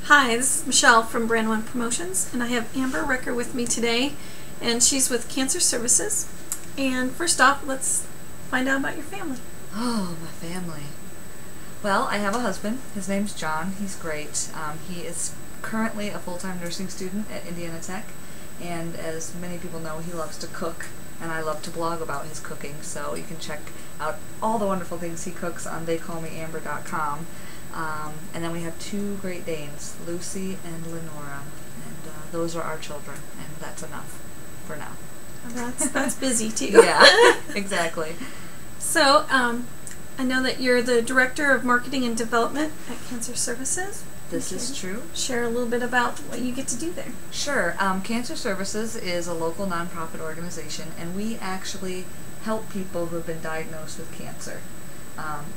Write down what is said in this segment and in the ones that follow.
Hi, this is Michelle from Brand One Promotions, and I have Amber Recker with me today, and she's with Cancer Services. And first off, let's find out about your family. Oh, my family. Well, I have a husband. His name's John. He's great. He is currently a full-time nursing student at Indiana Tech, and as many people know, he loves to cook, and I love to blog about his cooking, so you can check out all the wonderful things he cooks on theycallmeamber.com. And then we have two Great Danes, Lucy and Lenora, and those are our children, and that's enough for now. That's busy too. Yeah, exactly. So, I know that you're the Director of Marketing and Development at Cancer Services. This is true. Share a little bit about what you get to do there. Sure. Cancer Services is a local nonprofit organization, and we actually help people who have been diagnosed with cancer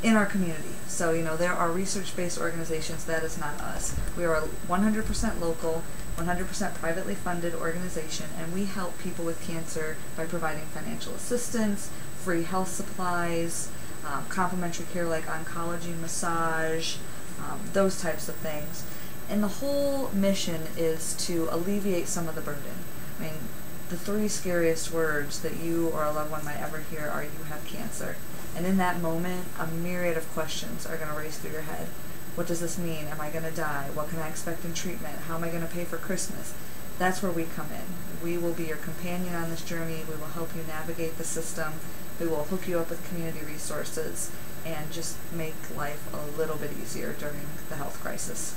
in our community. So, you know, there are research-based organizations. That is not us. We are a 100% local, 100% privately funded organization, and we help people with cancer by providing financial assistance, free health supplies, complimentary care like oncology, massage, those types of things. And the whole mission is to alleviate some of the burden. I mean, the three scariest words that you or a loved one might ever hear are, "You have cancer." And in that moment, a myriad of questions are going to race through your head. What does this mean? Am I going to die? What can I expect in treatment? How am I going to pay for Christmas? That's where we come in. We will be your companion on this journey. We will help you navigate the system. We will hook you up with community resources and just make life a little bit easier during the health crisis.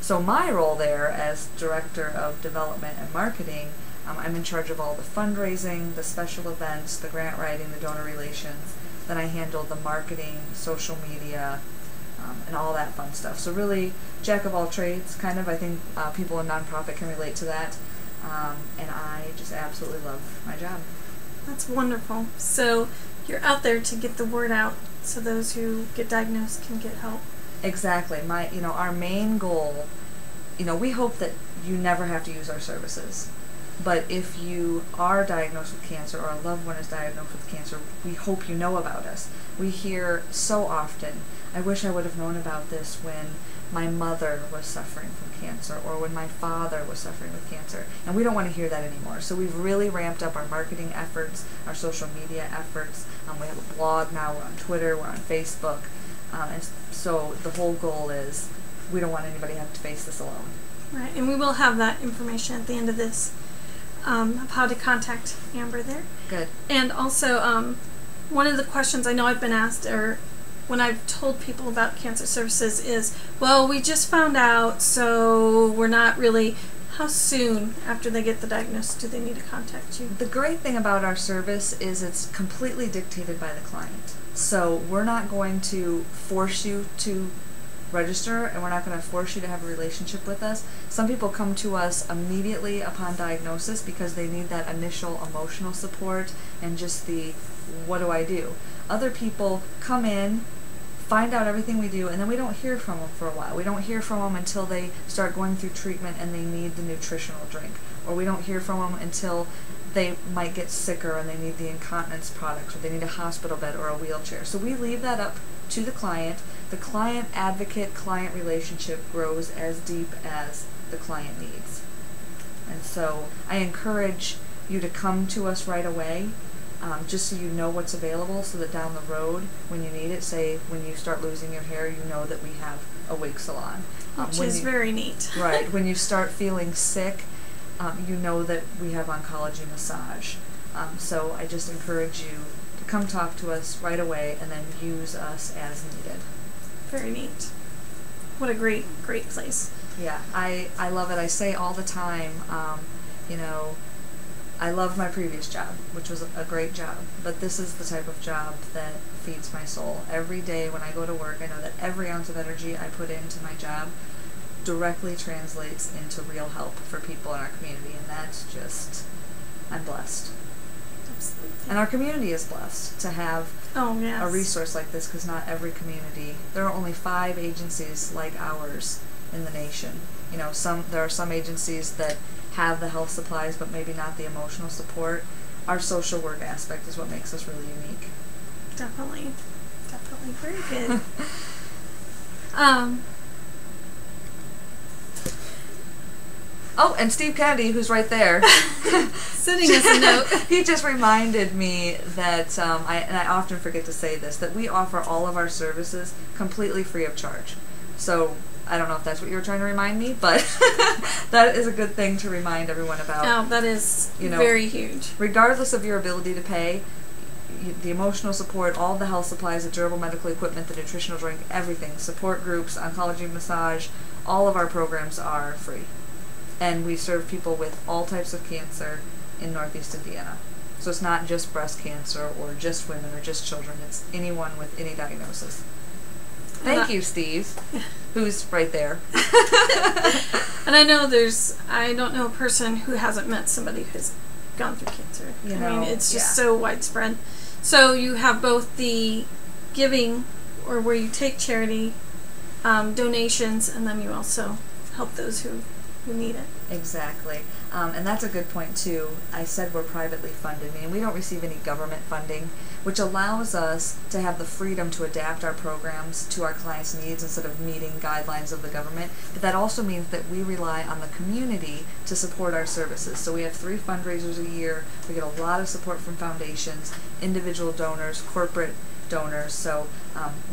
So my role there as Director of Development and Marketing, I'm in charge of all the fundraising, the special events, the grant writing, the donor relations. Then I handle the marketing, social media, and all that fun stuff. So really, jack of all trades, kind of. I think people in nonprofit can relate to that. And I just absolutely love my job. That's wonderful. So you're out there to get the word out so those who get diagnosed can get help. Exactly. Our main goal, we hope that you never have to use our services. But if you are diagnosed with cancer or a loved one is diagnosed with cancer, we hope you know about us. We hear so often, "I wish I would have known about this when my mother was suffering from cancer or when my father was suffering with cancer." And we don't want to hear that anymore. So we've really ramped up our marketing efforts, our social media efforts. We have a blog now, we're on Twitter, we're on Facebook. And so the whole goal is we don't want anybody to have to face this alone. Right, and we will have that information at the end of this. Of how to contact Amber there. Good. And also, one of the questions I know I've been asked, or when I've told people about Cancer Services, is, well, we just found out, so we're not really, how soon after they get the diagnosis do they need to contact you? The great thing about our service is it's completely dictated by the client. So we're not going to force you to register, and we're not going to force you to have a relationship with us. Some people come to us immediately upon diagnosis because they need that initial emotional support and just the, what do I do? Other people come in, find out everything we do, and then we don't hear from them for a while. We don't hear from them until they start going through treatment and they need the nutritional drink. Or we don't hear from them until they might get sicker and they need the incontinence products, or they need a hospital bed or a wheelchair. So we leave that up to the client. The client advocate client relationship grows as deep as the client needs. And so I encourage you to come to us right away, just so you know what's available, so that down the road when you need it, say when you start losing your hair, you know that we have a wig salon. Which is very neat. Right. When you start feeling sick, you know that we have oncology massage. So I just encourage you to come talk to us right away and then use us as needed. Very neat. What a great place. Yeah, I love it. I say all the time, I love my previous job, which was a great job, but this is the type of job that feeds my soul. Every day when I go to work, I know that every ounce of energy I put into my job directly translates into real help for people in our community, and that's just, I'm blessed. Absolutely. And our community is blessed to have yes. a resource like this, because not every community, there are only 5 agencies like ours in the nation. There are some agencies that have the health supplies but maybe not the emotional support. Our social work aspect is what makes us really unique. Definitely. Very good. Oh, and Steve Kennedy, who's right there. Sending us a note. He just reminded me that, I often forget to say this, that we offer all of our services completely free of charge. So I don't know if that's what you were trying to remind me, but that is a good thing to remind everyone about. Oh, that is very huge. Regardless of your ability to pay, the emotional support, all the health supplies, the durable medical equipment, the nutritional drink, everything, support groups, oncology, massage, all of our programs are free. And we serve people with all types of cancer in Northeast Indiana. So it's not just breast cancer or just women or just children. It's anyone with any diagnosis. Thank you, Steve, who's right there. And I know I don't know a person who hasn't met somebody who's gone through cancer. I mean, it's just so widespread. So you have both the giving, or where you take charity donations, and then you also help those who need it. Exactly. And that's a good point, too. I said we're privately funded, meaning we don't receive any government funding, which allows us to have the freedom to adapt our programs to our clients' needs instead of meeting guidelines of the government. But that also means that we rely on the community to support our services. So we have 3 fundraisers a year. We get a lot of support from foundations, individual donors, corporate donors. So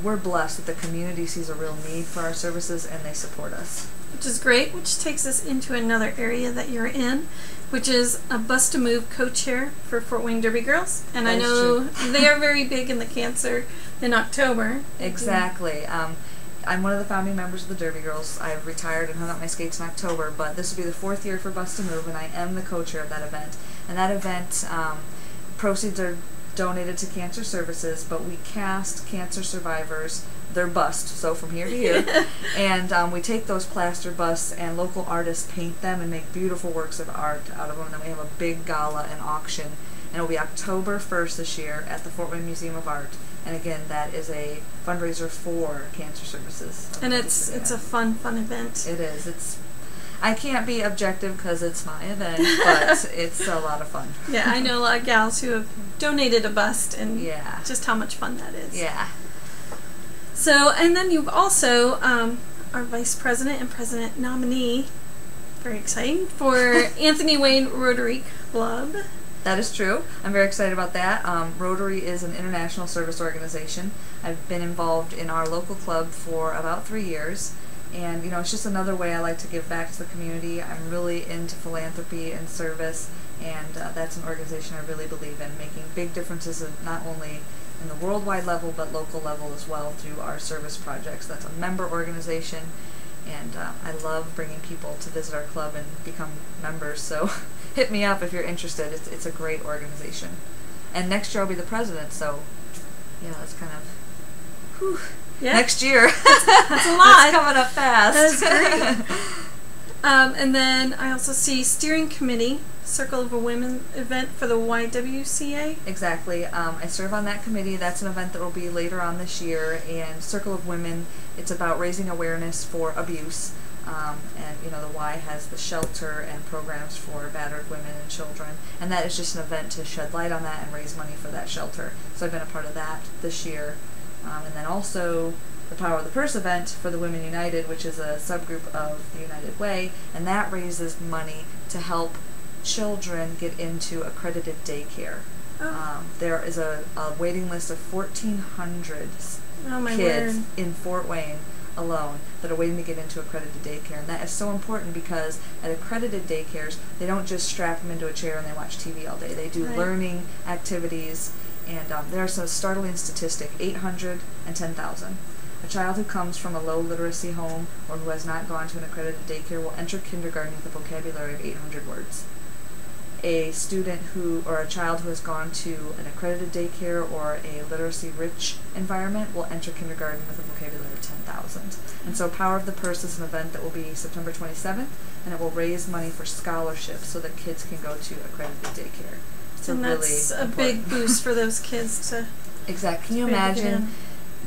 we're blessed that the community sees a real need for our services and they support us. Which is great, which takes us into another area that you're in, which is a Bus to Move co-chair for Fort Wayne Derby Girls. And I know they are very big in the cancer in October. Exactly. I'm one of the founding members of the Derby Girls. I've retired and hung up my skates in October, but this will be the 4th year for Bus to Move, and I am the co-chair of that event. And that event, proceeds are donated to cancer services, but we cast cancer survivors their bust, so from here to here, and we take those plaster busts and local artists paint them and make beautiful works of art out of them, and then we have a big gala and auction, and it'll be October 1st this year at the Fort Wayne Museum of Art, and again, that is a fundraiser for cancer services. And it's a fun event. It is. I can't be objective because it's my event, but it's a lot of fun. Yeah, I know a lot of gals who have donated a bust, and just how much fun that is. Yeah. So, and then you've also our vice president and president nominee, very exciting, for Anthony Wayne Rotary Club. That is true. I'm very excited about that. Rotary is an international service organization. I've been involved in our local club for about 3 years. And, it's just another way I like to give back to the community. I'm really into philanthropy and service, and that's an organization I really believe in, making big differences not only in the worldwide level, but local level as well through our service projects. That's a member organization, and I love bringing people to visit our club and become members, so hit me up if you're interested. It's a great organization. And next year I'll be the president, so, that's kind of, whew. Yeah. Next year. That's a lot. It's coming up fast. That's great. And then I also see steering committee, Circle of Women event for the YWCA. Exactly. I serve on that committee. That's an event that will be later on this year. And Circle of Women, it's about raising awareness for abuse. And the Y has the shelter and programs for battered women and children. And that is just an event to shed light on that and raise money for that shelter. So I've been a part of that this year. And then also the Power of the Purse event for the Women United, which is a subgroup of the United Way, and that raises money to help children get into accredited daycare. There is a waiting list of 1,400 kids in Fort Wayne alone that are waiting to get into accredited daycare, and that is so important because at accredited daycares they don't just strap them into a chair and they watch TV all day. They do learning activities. And there's a startling statistic, 810,000. A child who comes from a low literacy home or who has not gone to an accredited daycare will enter kindergarten with a vocabulary of 800 words. A student or a child who has gone to an accredited daycare or a literacy-rich environment will enter kindergarten with a vocabulary of 10,000. And so Power of the Purse is an event that will be September 27th, and it will raise money for scholarships so that kids can go to accredited daycare. And that's really a big boost for those kids to... Exactly. Can you imagine?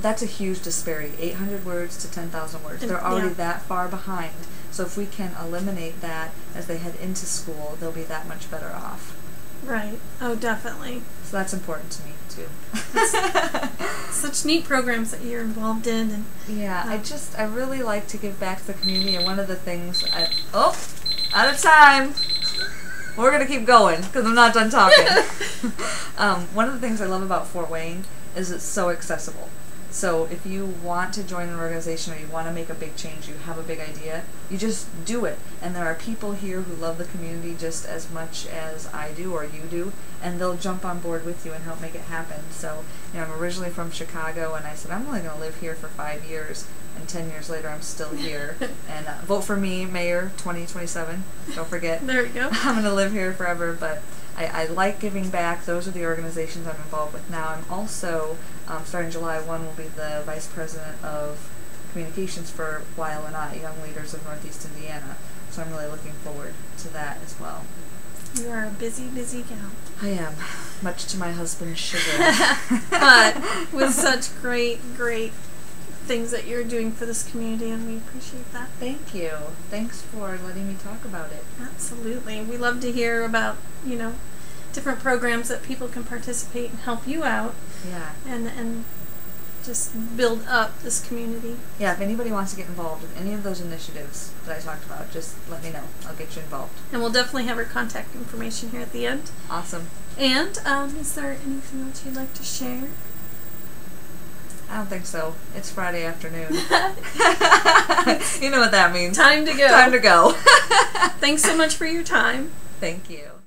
That's a huge disparity. 800 words to 10,000 words. They're already that far behind. So if we can eliminate that as they head into school, they'll be that much better off. Right. Oh, definitely. So that's important to me, too. Such neat programs that you're involved in. And I really like to give back to the community, and one of the things Out of time. We're going to keep going because I'm not done talking. One of the things I love about Fort Wayne is it's so accessible. So if you want to join an organization or you want to make a big change, you have a big idea, you just do it. And there are people here who love the community just as much as I do or you do, and they'll jump on board with you and help make it happen. So, I'm originally from Chicago, and I said, I'm only going to live here for 5 years, and 10 years later I'm still here. And vote for me, Mayor 2027. Don't forget. There we go. I'm going to live here forever, but I like giving back. Those are the organizations I'm involved with now. I'm also, starting July 1, will be the Vice President of Communications for YLNI, Young Leaders of Northeast Indiana. So I'm really looking forward to that as well. You are a busy, busy gal. I am, much to my husband's chagrin. But with such great things that you're doing for this community, and we appreciate that. Thank you. Thanks for letting me talk about it. Absolutely. We love to hear about, different programs that people can participate and help you out. Yeah. And just build up this community. Yeah, if anybody wants to get involved in any of those initiatives that I talked about, just let me know. I'll get you involved. And we'll definitely have her contact information here at the end. Awesome. And is there anything else you'd like to share? I don't think so. It's Friday afternoon. You know what that means. Time to go. Time to go. Thanks so much for your time. Thank you.